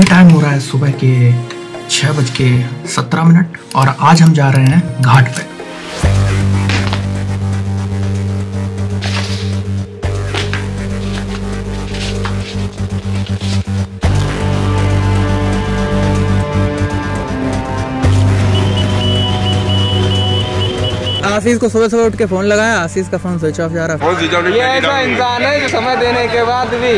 Time हो रहा है सुबह के 6:17 और आज हम जा रहे हैं घाट पे। आशीष को सुबह सुबह उठ के फोन लगाया, आशीष का फोन स्विच ऑफ जा रहा है। ये ऐसा इंसान है जो समय देने के बाद भी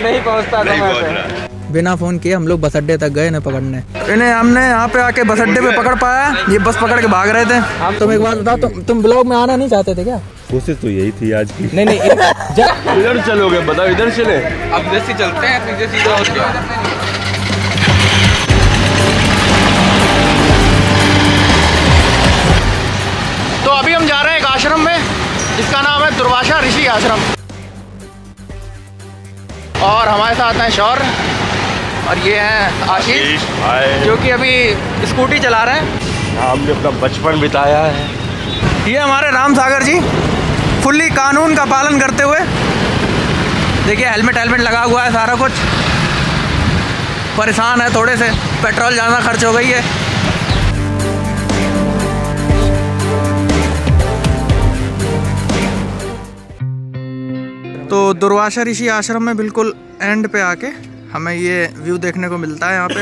नहीं पहुंचता समय पे। बिना फोन किए हम लोग बस अड्डे तक गए न पकड़ने। इन्हें हमने यहाँ पे आके बस अड्डे पे पकड़ पाया, ये बस पकड़ के भाग रहे थे। हम तुम एक बात बताओ, तुम ब्लॉग में आना नहीं चाहते थे क्या? कोशिश तो यही थी आज की। नहीं इधर चलोगे, बताओ इधर चले। अब इधर से चलते हैं, इधर सीधा हो गया। तो अभी हम जा रहे हैं एक आश्रम में जिसका नाम है दुर्वासा ऋषि आश्रम, और हमारे साथ हैं शौर्य और ये हैं आशीष जो कि अभी स्कूटी चला रहे हैं। हमने अपना बचपन बिताया है। ये हमारे राम सागर जी फुल्ली कानून का पालन करते हुए, देखिए हेलमेट लगा हुआ है, सारा कुछ। परेशान है थोड़े से, पेट्रोल ज़्यादा खर्च हो गई है। तो दुर्वासा ऋषि आश्रम में बिल्कुल एंड पे आके हमें ये व्यू देखने को मिलता है यहाँ पे।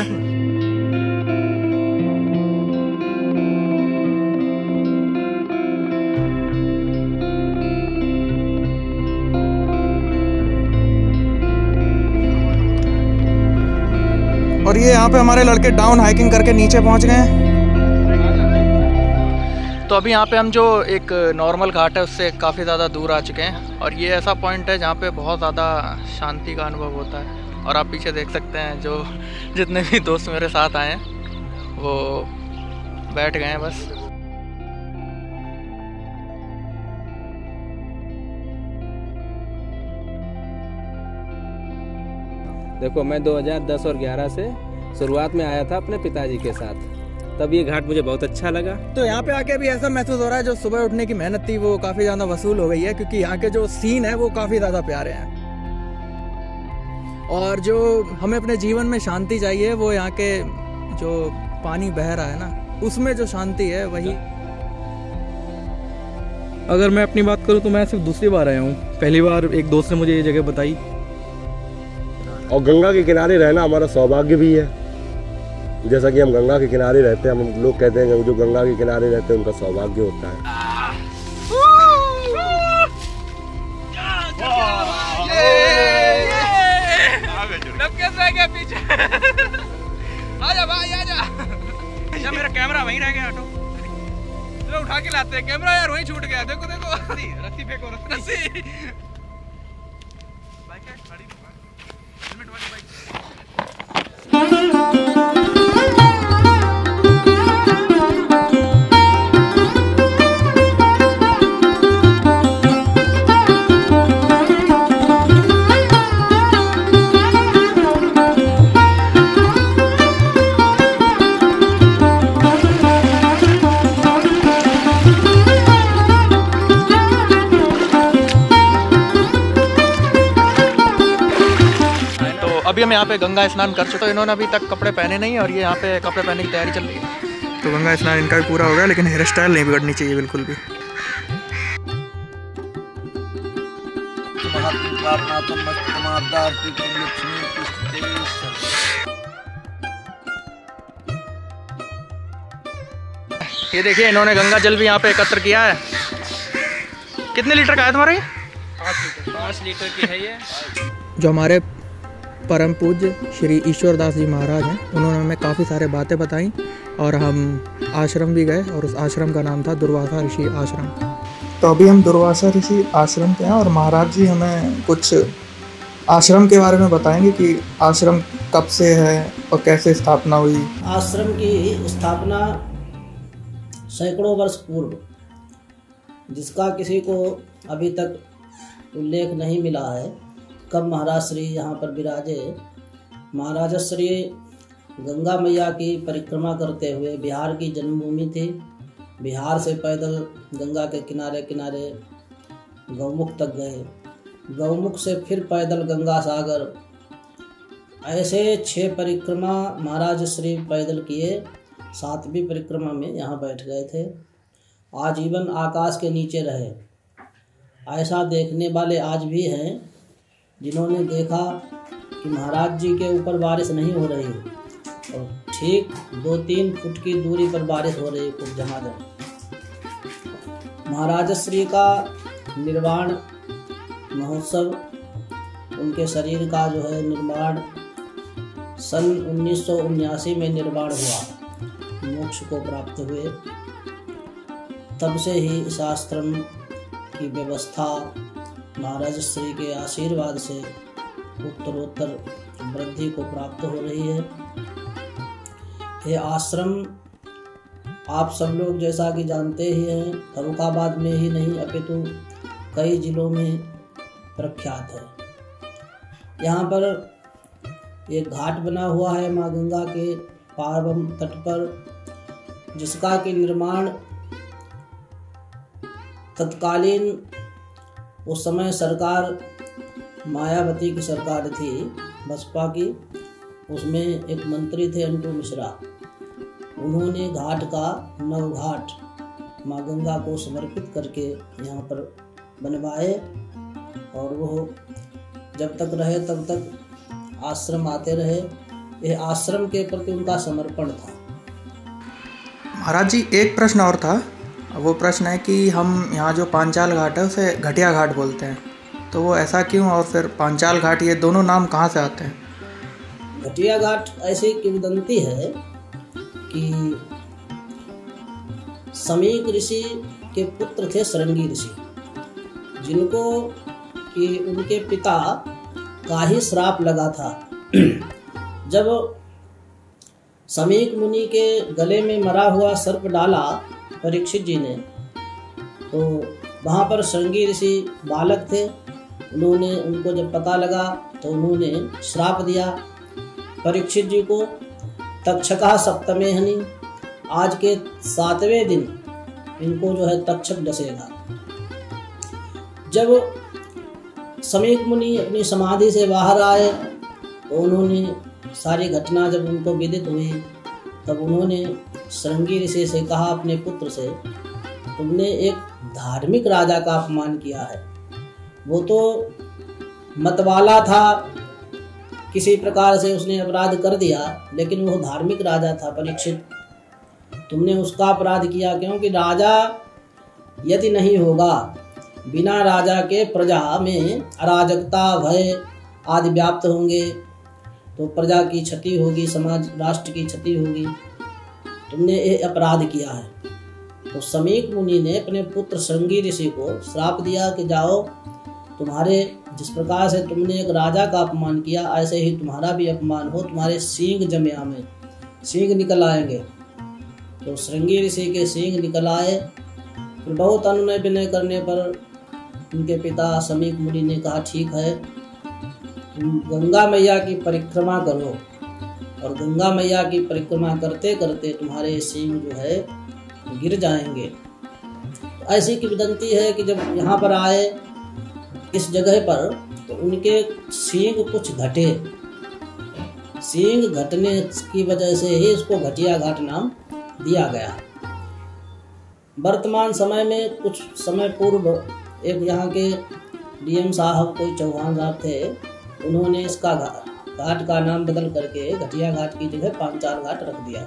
और ये यहाँ पे हमारे लड़के डाउन हाइकिंग करके नीचे पहुँच गए हैं। तो अभी यहाँ पे हम जो एक नॉर्मल घाट है उससे काफ़ी ज़्यादा दूर आ चुके हैं, और ये ऐसा पॉइंट है जहाँ पे बहुत ज़्यादा शांति का अनुभव होता है। और आप पीछे देख सकते हैं जो जितने भी दोस्त मेरे साथ आए हैं वो बैठ गए हैं बस। देखो, मैं 2010 और 11 से शुरुआत में आया था अपने पिताजी के साथ, तब ये घाट मुझे बहुत अच्छा लगा। तो यहाँ पे आके भी ऐसा महसूस हो रहा है जो सुबह उठने की मेहनत थी वो काफ़ी ज़्यादा वसूल हो गई है, क्योंकि यहाँ के जो सीन है वो काफ़ी ज़्यादा प्यारे हैं। और जो हमें अपने जीवन में शांति चाहिए वो यहाँ के जो पानी बह रहा है ना, उसमें जो शांति है वही। अगर मैं अपनी बात करूँ तो मैं सिर्फ दूसरी बार आया हूँ। पहली बार एक दोस्त ने मुझे ये जगह बताई। और गंगा के किनारे रहना हमारा सौभाग्य भी है। जैसा कि हम गंगा के किनारे रहते हैं, हम लोग कहते हैं जो गंगा के किनारे रहते हैं उनका सौभाग्य होता है। पीछे आजा भाई आजा। मेरा कैमरा वहीं रह गया ऑटो, चलो उठा के लाते हैं कैमरा। यार वहीं छूट गया। देखो देखो रस्सी फेंको, रस्सी। बाइक है खड़ी, हेलमेट वाली बाइक। अभी हम यहाँ पे गंगा स्नान कर चुके हैं। इन्होंने अभी तक कपड़े पहने नहीं है और ये यहाँ पे कपड़े पहनने की तैयारी चल रही है। तो गंगा स्नान इनका भी पूरा हो गया, लेकिन हेयर स्टाइल नहीं बिगड़नी चाहिए बिल्कुल भी। ये देखिए इन्होंने गंगा जल भी यहाँ पे एकत्र किया है। कितने लीटर का है तुम्हारा ये? 5 लीटर की है ये। जो हमारे परम पूज्य श्री ईश्वरदास जी महाराज हैं, उन्होंने हमें काफ़ी सारे बातें बताई और हम आश्रम भी गए, और उस आश्रम का नाम था दुर्वासा ऋषि आश्रम। तो अभी हम दुर्वासा ऋषि आश्रम पे हैं और महाराज जी हमें कुछ आश्रम के बारे में बताएंगे कि आश्रम कब से है और कैसे स्थापना हुई। आश्रम की स्थापना सैकड़ों वर्ष पूर्व, जिसका किसी को अभी तक उल्लेख नहीं मिला है, कब महाराज श्री यहाँ पर विराजे। महाराज श्री गंगा मैया की परिक्रमा करते हुए, बिहार की जन्मभूमि थी, बिहार से पैदल गंगा के किनारे किनारे गौमुख तक गए। गौमुख से फिर पैदल गंगा सागर ऐसे 6 परिक्रमा महाराज श्री पैदल किए, 7वीं परिक्रमा में यहाँ बैठ गए थे। आजीवन आकाश के नीचे रहे। ऐसा देखने वाले आज भी हैं जिन्होंने देखा कि महाराज जी के ऊपर बारिश नहीं हो रही और ठीक 2-3 फुट की दूरी पर बारिश हो रही, कुछ झमाझम। महाराज श्री का निर्वाण महोत्सव, उनके शरीर का जो है निर्माण सन 1979 में निर्माण हुआ, मोक्ष को प्राप्त हुए। तब से ही इस आश्रम की व्यवस्था महाराज श्री के आशीर्वाद से उत्तरोत्तर वृद्धि को प्राप्त हो रही है। यह आश्रम आप सब लोग जैसा कि जानते ही हैं, फर्रुखाबाद में ही नहीं अपितु कई जिलों में प्रख्यात है। यहाँ पर एक घाट बना हुआ है माँ गंगा के पार्वम तट पर, जिसका कि निर्माण तत्कालीन उस समय सरकार मायावती की सरकार थी, बसपा की। उसमें एक मंत्री थे अंटू मिश्रा। उन्होंने घाट का नवघाट माँ गंगा को समर्पित करके यहाँ पर बनवाए और वो जब तक रहे तब तक आश्रम आते रहे। यह आश्रम के प्रति उनका समर्पण था। महाराज जी, एक प्रश्न और था। वो प्रश्न है कि हम यहाँ जो पांचाल घाट है उसे घटिया घाट बोलते हैं, तो वो ऐसा क्यों, और फिर पांचाल घाट, ये दोनों नाम कहाँ से आते हैं? घटिया घाट ऐसी किंवदंती है कि समीक ऋषि के पुत्र थे श्रृंगी ऋषि, जिनको कि उनके पिता का ही श्राप लगा था। जब समीक मुनि के गले में मरा हुआ सर्प डाला परीक्षित जी ने, तो वहाँ पर श्रृंगी ऋषि बालक थे। उन्होंने, उनको जब पता लगा तो उन्होंने श्राप दिया परीक्षित जी को, तक्षका सप्तमेहनि, आज के 7वें दिन इनको जो है तक्षक डसेगा। जब समीक मुनि अपनी समाधि से बाहर आए तो उन्होंने सारी घटना जब उनको विदित हुई, तब उन्होंने श्रृंगी ऋषि से कहा, अपने पुत्र से, तुमने एक धार्मिक राजा का अपमान किया है। वो तो मतवाला था, किसी प्रकार से उसने अपराध कर दिया, लेकिन वो धार्मिक राजा था परीक्षित। तुमने उसका अपराध किया, क्योंकि राजा यदि नहीं होगा, बिना राजा के प्रजा में अराजकता, भय आदि व्याप्त होंगे, तो प्रजा की क्षति होगी, समाज राष्ट्र की क्षति होगी। तुमने ये अपराध किया है। तो समीक मुनि ने अपने पुत्र श्रृंगी ऋषि को श्राप दिया कि जाओ, तुम्हारे जिस प्रकार से तुमने एक राजा का अपमान किया, ऐसे ही तुम्हारा भी अपमान हो, तुम्हारे सींग जमिया में सींग निकल आएंगे। तो श्रृंगी ऋषि के सींग निकल आए। फिर बहुत अनुनय विनय करने पर उनके पिता समीक मुनि ने कहा, ठीक है, तुम गंगा मैया की परिक्रमा करो, और गंगा मैया की परिक्रमा करते करते तुम्हारे सींग जो है गिर जाएंगे। ऐसी किंवदंती है कि जब यहाँ पर आए इस जगह पर, तो उनके सींग कुछ घटे। सींग घटने की वजह से ही इसको घटिया घाट नाम दिया गया। वर्तमान समय में कुछ समय पूर्व एक यहाँ के डीएम साहब, कोई चौहान साहब थे, उन्होंने इसका घाट का नाम बदल करके घटिया घाट की जगह पांचाल घाट रख दिया।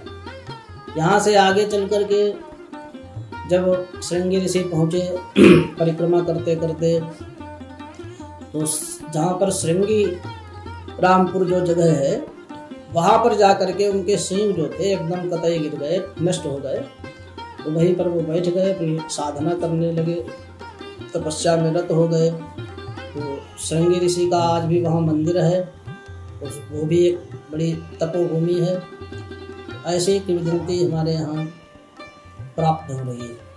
यहाँ से आगे चल करके जब श्रृंगी ऋषि पहुँचे परिक्रमा करते करते, तो जहाँ पर श्रृंगी रामपुर जो जगह है, वहाँ पर जा करके उनके सींग जो थे एकदम कतई गिर गए, नष्ट हो गए। तो वहीं पर वो बैठ गए, अपनी साधना करने लगे, तपस्या में रत हो गए। तो श्रृंगी ऋषि का आज भी वहाँ मंदिर है, वो भी एक बड़ी तपोभूमि है। ऐसी किंवदंती हमारे यहाँ प्राप्त हो रही है।